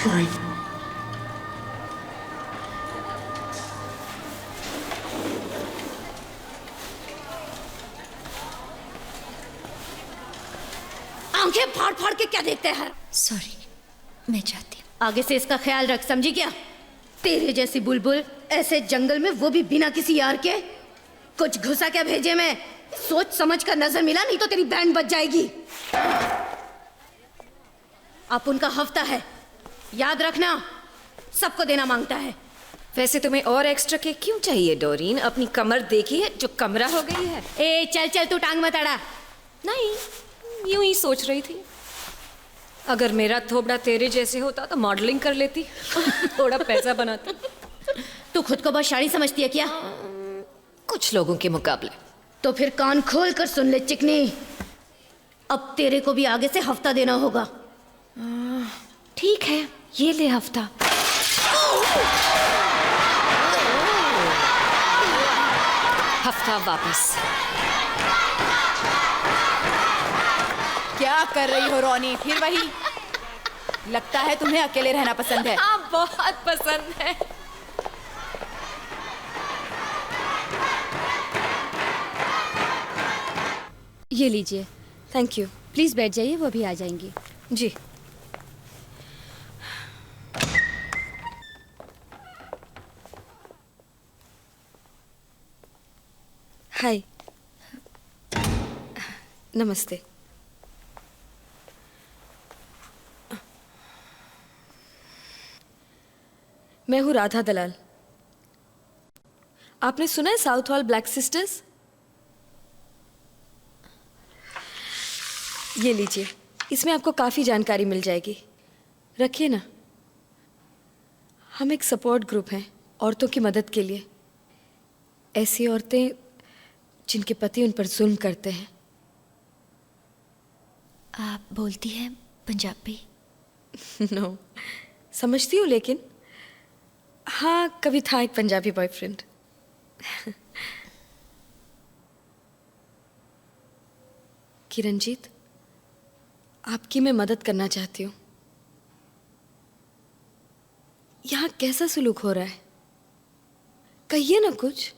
Sorry. आंखें फाड़ फाड़ के क्या देखते हैं? सॉरी, मैं चाहती हूँ। आगे से इसका ख्याल रख, समझी क्या? तेरे जैसी बुलबुल ऐसे जंगल में, वो भी बिना किसी यार के। कुछ घुसा क्या भेजे में? सोच समझ कर नजर मिला, नहीं तो तेरी बैंड बच जाएगी। अब उनका हफ्ता है, याद रखना, सबको देना मांगता है। वैसे तुम्हें और एक्स्ट्रा केक क्यों चाहिए डोरीन? अपनी कमर देखी है जो कमरा हो गई है। ए चल चल, तू टांग मत अड़ा। नहीं, यूं ही सोच रही थी, अगर मेरा थोबड़ा तेरे जैसे होता तो मॉडलिंग कर लेती, थोड़ा पैसा बनाती। तू खुद को बहुत शाड़ी समझती है क्या? कुछ लोगों के मुकाबले। तो फिर कान खोल कर सुन ले चिकनी, अब तेरे को भी आगे से हफ्ता देना होगा। ठीक है, ये ले हफ्ता। हफ्ता वापस। क्या कर रही हो रोनी? फिर वही? लगता है तुम्हें अकेले रहना पसंद है। हाँ, बहुत पसंद है। ये लीजिए। Thank you. प्लीज बैठ जाइए, वो अभी आ जाएंगी। जी। हाय। नमस्ते। मैं हूँ राधा दलाल। आपने सुना है साउथ हॉल ब्लैक सिस्टर्स? ये लीजिए, इसमें आपको काफ़ी जानकारी मिल जाएगी। रखिए ना। हम एक सपोर्ट ग्रुप हैं औरतों की मदद के लिए। ऐसी औरतें जिनके पति उन पर जुल्म करते हैं। आप बोलती हैं पंजाबी? नो, समझती हूँ, लेकिन हाँ, कभी था एक पंजाबी बॉयफ्रेंड। किरणजीत, आपकी मैं मदद करना चाहती हूँ। यहाँ कैसा सुलूक हो रहा है? कहिए ना कुछ।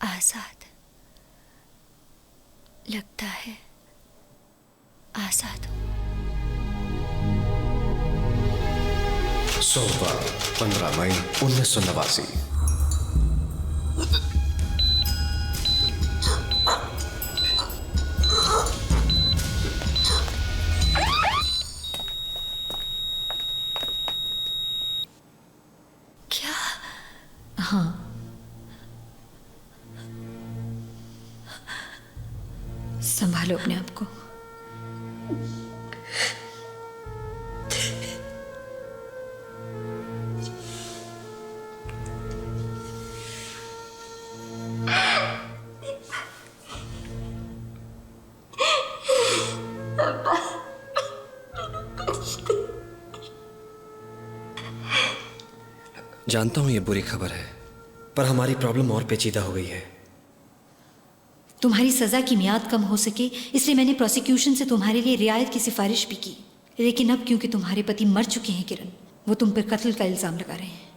आजाद लगता है, आजाद हूँ। सोमवार 15 मई 1989। क्या? हाँ, संभालो अपने आप को। जानता हूं ये बुरी खबर है, पर हमारी प्रॉब्लम और पेचीदा हो गई है। तुम्हारी सजा की मियाद कम हो सके इसलिए मैंने प्रोसिक्यूशन से तुम्हारे लिए रियायत की सिफारिश भी की, लेकिन अब क्योंकि तुम्हारे पति मर चुके हैं किरण, वो तुम पर कत्ल का इल्जाम लगा रहे हैं।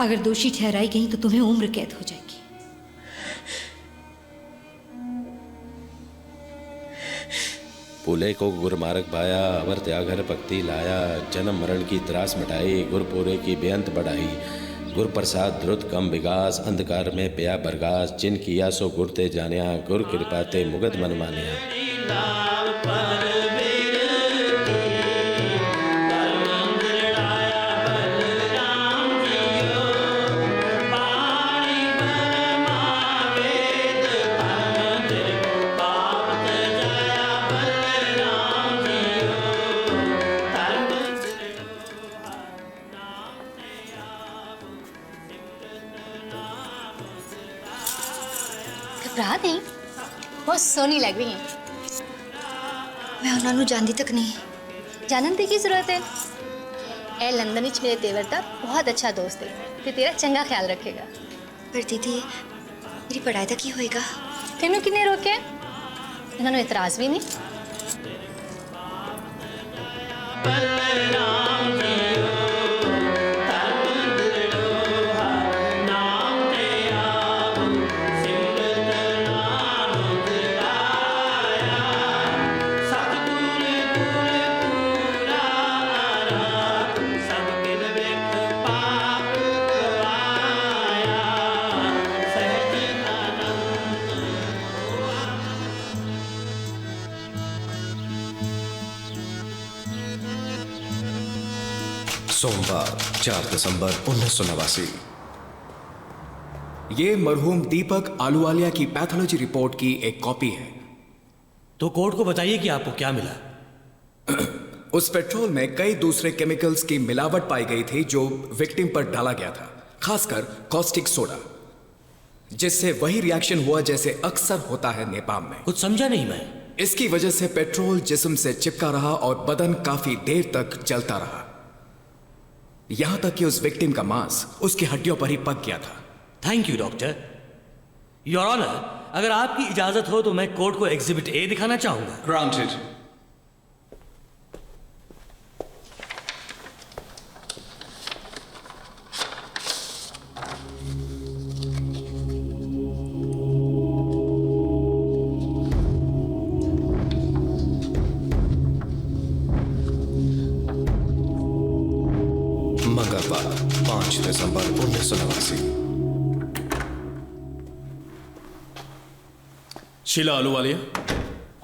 अगर दोषी ठहराई गई तो तुम्हें उम्र कैद हो जाएगी। पुले को गुरमार्ग पाया, अवर त्यागर भक्ति लाया, जन्म मरण की त्रास मिटाई, गुरपुरे की बेअंत बढ़ाई, गुर प्रसाद द्रुत कम विकास, अंधकार में पया बरगास, जिन किया सो गुरते जानिया, गुर कृपाते मुगत मन मानिया। घबरा नहीं, बहुत सोहनी लग रही है। मैं उन्होंने जानती तक नहीं। जानन की जरूरत है। ए लंदन विच मेरे तेवर दा बहुत अच्छा दोस्त है ते तेरा चंगा ख्याल रखेगा। पर दीदी, मेरी पढ़ाई तक ही होएगा। तेनू किने रोके? ਇਹਨਾਂ ਨੂੰ ਇਤਰਾਜ਼ ਵੀ ਨਹੀਂ। सोमवार 4 दिसंबर 1989। ये मरहूम दीपक आलूवालिया की पैथोलॉजी रिपोर्ट की एक कॉपी है। तो कोर्ट को बताइए कि आपको क्या मिला। उस पेट्रोल में कई दूसरे केमिकल्स की मिलावट पाई गई थी जो विक्टिम पर डाला गया था, खासकर कॉस्टिक सोडा, जिससे वही रिएक्शन हुआ जैसे अक्सर होता है नेपाल में। कुछ समझा नहीं मैं। इसकी वजह से पेट्रोल जिस्म से चिपका रहा और बदन काफी देर तक जलता रहा, यहां तक कि उस विक्टिम का मांस उसकी हड्डियों पर ही पक गया था। Thank you doctor. Your honour, अगर आपकी इजाजत हो तो मैं कोर्ट को एग्जिबिट ए दिखाना चाहूंगा। ग्रांटेड। मंगलवार 5 दिसंबर 1989। शीला आलूवालिया,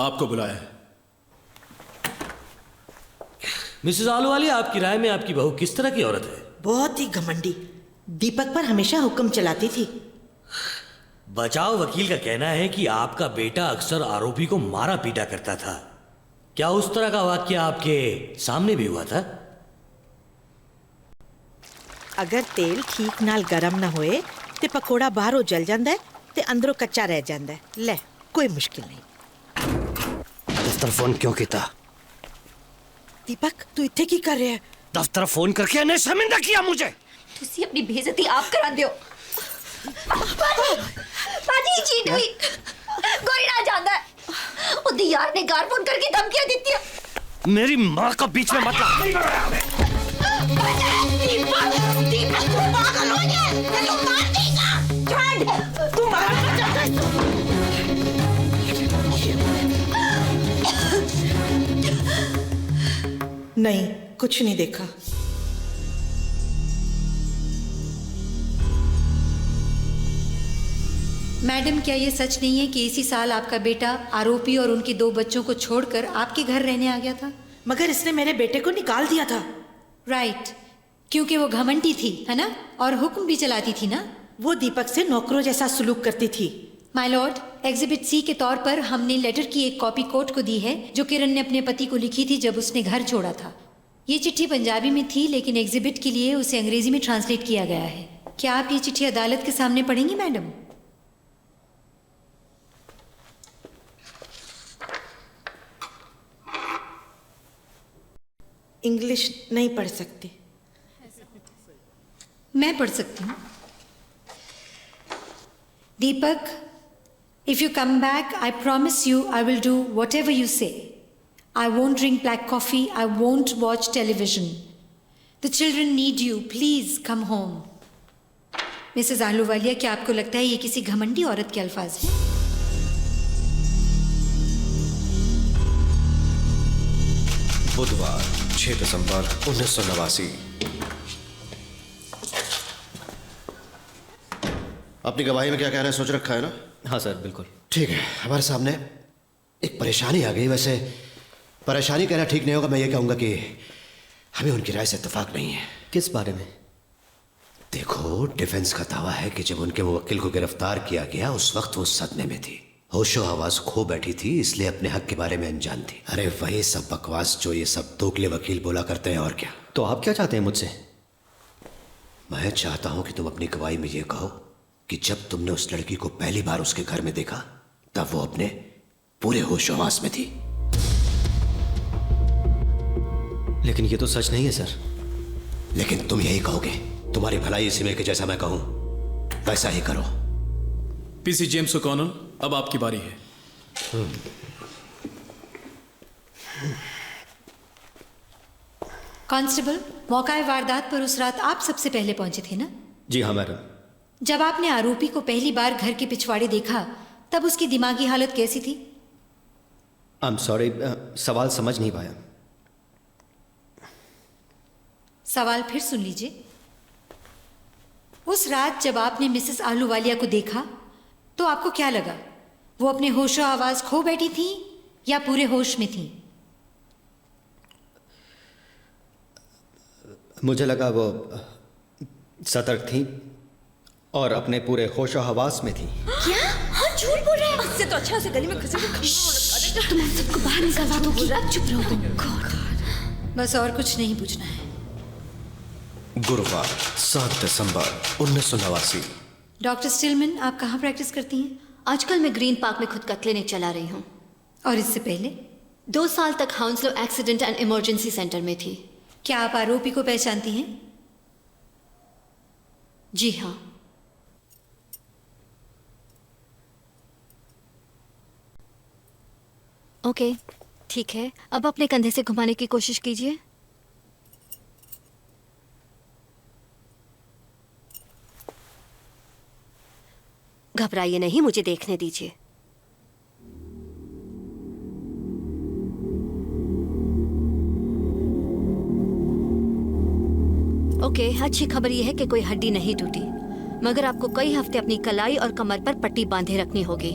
आपको बुलाया है। मिसेस आलूवालिया, आपकी राय में आपकी बहू किस तरह की औरत है? बहुत ही घमंडी, दीपक पर हमेशा हुक्म चलाती थी। बचाव वकील का कहना है कि आपका बेटा अक्सर आरोपी को मारा पीटा करता था। क्या उस तरह का वाक्य आपके सामने भी हुआ था? अगर तेल ठीक नाल गरम ना होए ते पकोड़ा बाहरों जल जांदा है ते अंदरों कच्चा रह जांदा है। ले, कोई मुश्किल नहीं। दफ्तर फोन क्यों किया? दीपक, तू इत्थे की कर रहा है? दफ्तर फोन करके इन्हें शर्मिंदा किया मुझे। तुसी अपनी बेइज्जती आप करा दियो। पाजी चीट हुई, कोई ना जानदा है। उदी यार ने गार फोन करके धमकियां दी थी। मेरी माँ को बीच में मत ला। दीपक, तू पागल हो गया, तू मार देगा। छोड़, तू मारना चाहता है। नहीं, कुछ नहीं देखा। मैडम, क्या ये सच नहीं है कि इसी साल आपका बेटा आरोपी और उनके 2 बच्चों को छोड़कर आपके घर रहने आ गया था? मगर इसने मेरे बेटे को निकाल दिया था। राइट, क्योंकि वो घमंडी थी, है ना? और हुक्म भी चलाती थी ना? वो दीपक से नौकरों जैसा सुलूक करती थी। माय लॉर्ड, एग्जिबिट सी के तौर पर हमने लेटर की एक कॉपी कोर्ट को दी है जो किरण ने अपने पति को लिखी थी जब उसने घर छोड़ा था। ये चिट्ठी पंजाबी में थी लेकिन एग्जिबिट के लिए उसे अंग्रेजी में ट्रांसलेट किया गया है। क्या आप ये चिट्ठी अदालत के सामने पढ़ेंगी मैडम? इंग्लिश नहीं पढ़ सकती। मैं पढ़ सकती हूँ। दीपक, if you come back, I promise you I will do whatever you say. I won't drink black coffee. I won't watch television. The children need you. Please come home. Mrs Ahluwalia, क्या आपको लगता है ये किसी घमंडी औरत के अल्फाज हैं? बुधवार 6 दिसंबर 1989। अपनी गवाही में क्या कह रहे हैं सोच रखा है ना? हाँ सर, बिल्कुल ठीक है। हमारे सामने एक परेशानी आ गई। वैसे परेशानी कहना ठीक नहीं होगा, मैं ये कहूँगा कि हमें उनकी राय से इत्तेफाक नहीं है। किस बारे में? देखो, डिफेंस का दावा है कि जब उनके मुवक्किल को गिरफ्तार किया गया उस वक्त वो सदमे में थी, होशो हवास खो बैठी थी, इसलिए अपने हक के बारे में अनजान थी। अरे वही सब बकवास जो ये सब दोगले वकील बोला करते हैं, और क्या। तो आप क्या चाहते हैं मुझसे? मैं चाहता हूं कि तुम अपनी गवाही में ये कहो कि जब तुमने उस लड़की को पहली बार उसके घर में देखा तब वो अपने पूरे होशो हवास में थी। लेकिन ये तो सच नहीं है सर। लेकिन तुम यही कहोगे। तुम्हारी भलाई इसी में कि जैसा मैं कहूं वैसा ही करो। पीसी जेम्स ओ'कॉनल, अब आपकी बारी है। कांस्टेबल, मौका वारदात पर उस रात आप सबसे पहले पहुंचे थे ना? जी हाँ मैडम। जब आपने आरोपी को पहली बार घर के पिछवाड़े देखा तब उसकी दिमागी हालत कैसी थी? आई एम सॉरी, सवाल समझ नहीं पाया। सवाल फिर सुन लीजिए। उस रात जब आपने मिसेस आहलूवालिया को देखा तो आपको क्या लगा? वो अपने होशो आवाज खो बैठी थी या पूरे होश में थी? मुझे लगा वो सतर्क थी और अपने पूरे होशो हवास में थी। क्या? हाँ, झूठ बोल रहे हैं। इससे तो अच्छा से गली में घुसे तुम सबको बाहर निकलवा दो। चुप रहो तुम। बस और कुछ नहीं पूछना है। गुरुवार 7 दिसंबर 1989। डॉक्टर स्टिलमैन, आप कहाँ प्रैक्टिस करती हैं? आजकल मैं ग्रीन पार्क में खुद का क्लिनिक चला रही हूँ। और इससे पहले? 2 साल तक हाउंसलो एक्सीडेंट एंड इमरजेंसी सेंटर में थी। क्या आप आरोपी को पहचानती हैं? जी हाँ। ओके, ठीक है। अब अपने कंधे से घुमाने की कोशिश कीजिए। घबराइए नहीं, मुझे देखने दीजिए। ओके, अच्छी खबर यह है कि कोई हड्डी नहीं टूटी, मगर आपको कई हफ्ते अपनी कलाई और कमर पर पट्टी बांधे रखनी होगी।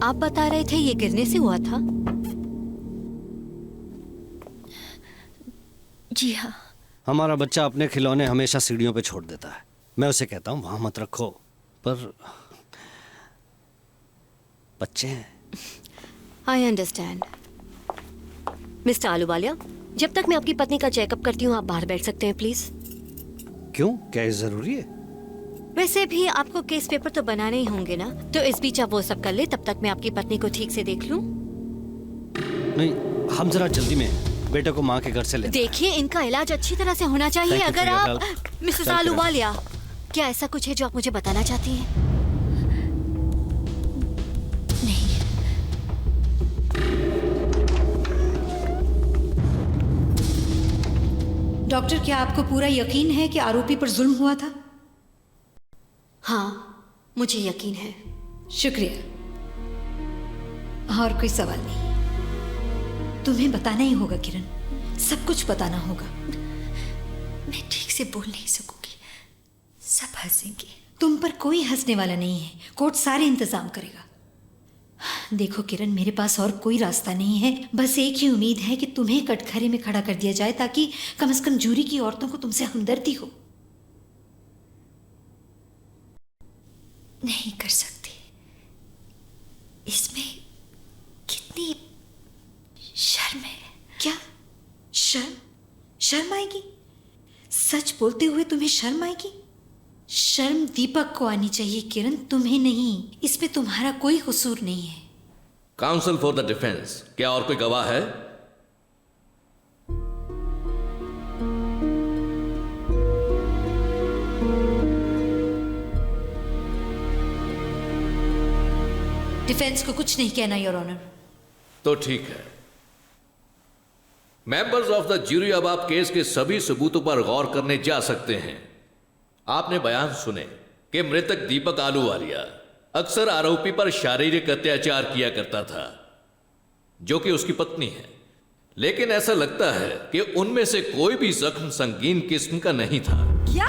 आप बता रहे थे ये गिरने से हुआ था? जी हाँ। हमारा बच्चा अपने खिलौने हमेशा सीढ़ियों पे छोड़ देता है। मैं उसे कहता हूँ वहां मत रखो, पर बच्चे हैं। I understand. मिस्टर आहलूवालिया, जब तक मैं आपकी पत्नी का चेकअप करती हूँ आप बाहर बैठ सकते हैं प्लीज। क्यों, क्या ये जरूरी है? वैसे भी आपको केस पेपर तो बनाने ही होंगे ना, तो इस बीच आप वो सब कर ले, तब तक मैं आपकी पत्नी को ठीक से देख लूं। नहीं, हम जरा जल्दी में हैं। बेटे को माँ के घर से ले। देखिए, इनका इलाज अच्छी तरह से होना चाहिए। अगर आप मिसेस आहलूवालिया, क्या ऐसा कुछ है जो आप मुझे बताना चाहती हैं? डॉक्टर, क्या आपको पूरा यकीन है कि आरोपी पर जुल्म हुआ था? हाँ, मुझे यकीन है। शुक्रिया। और कोई सवाल नहीं? तुम्हें बताना ही होगा किरण, सब कुछ बताना होगा। मैं ठीक से बोल नहीं सकूंगी, सब हंसेंगे। तुम पर कोई हंसने वाला नहीं है, कोर्ट सारे इंतजाम करेगा। देखो किरण, मेरे पास और कोई रास्ता नहीं है, बस एक ही उम्मीद है कि तुम्हें कटघरे में खड़ा कर दिया जाए ताकि कम से कम जूरी की औरतों को तुमसे हमदर्दी हो। नहीं कर सकती, इसमें कितनी शर्म है। क्या शर्म? शर्म आएगी? सच बोलते हुए तुम्हें शर्म आएगी? शर्म दीपक को आनी चाहिए किरण, तुम्हें नहीं। इसमें तुम्हारा कोई कसूर नहीं है। काउंसिल फॉर द डिफेंस, क्या और कोई गवाह है? डिफेंस को कुछ नहीं कहना, योर ऑनर। तो ठीक है। मेंबर्स ऑफ द ज्यूरी, अब आप केस के सभी सबूतों पर गौर करने जा सकते हैं। आपने बयान सुने कि मृतक दीपक आहलूवालिया अक्सर आरोपी पर शारीरिक अत्याचार किया करता था, जो कि उसकी पत्नी है। लेकिन ऐसा लगता है कि उनमें से कोई भी जख्म संगीन किस्म का नहीं था। क्या?